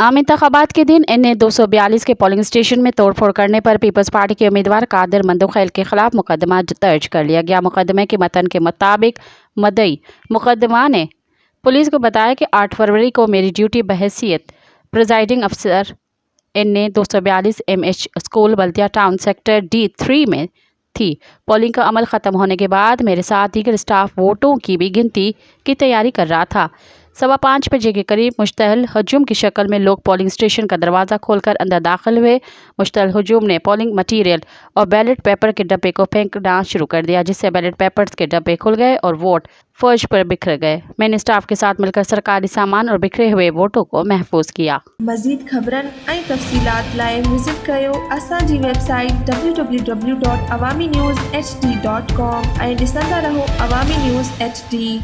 आम इंतखाबात के दिन NA 242 के पोलिंग स्टेशन में तोड़फोड़ करने पर पीपल्स पार्टी के उम्मीदवार कादिर मंदोखैल के खिलाफ मुकदमा दर्ज कर लिया गया। मुकदमे के मतन के मुताबिक मदई मुकदमा ने पुलिस को बताया कि 8 फरवरी को मेरी ड्यूटी बहैसियत प्रिजाइडिंग अफसर NA 242 MH स्कूल बल्दिया टाउन सेक्टर D3 में थी। पोलिंग का अमल ख़त्म होने के बाद मेरे साथ दीगर स्टाफ वोटों की भी गिनती की तैयारी कर रहा था। 5:15 बजे के करीब मुश्तल हजूम की शक्ल में लोग पोलिंग स्टेशन का दरवाज़ा खोलकर अंदर दाखिल हुए। मुश्तल हजूम ने पोलिंग मटीरियल और बैलेट पेपर के डब्बे को फेंकना शुरू कर दिया, जिससे बैलेट पेपर्स के डब्बे खुल गए और वोट फर्श पर बिखर गए। मैंने स्टाफ के साथ मिलकर सरकारी सामान और बिखरे हुए वोटों को महफूज किया। मज़ीद ख़बरन ऐं तफ़सीलात लाइ विज़िट कयो असांजी वेबसाइट www.awamiNewsHD.com ऐं ॾिसंदा रहो अवामी न्यूज़ HD।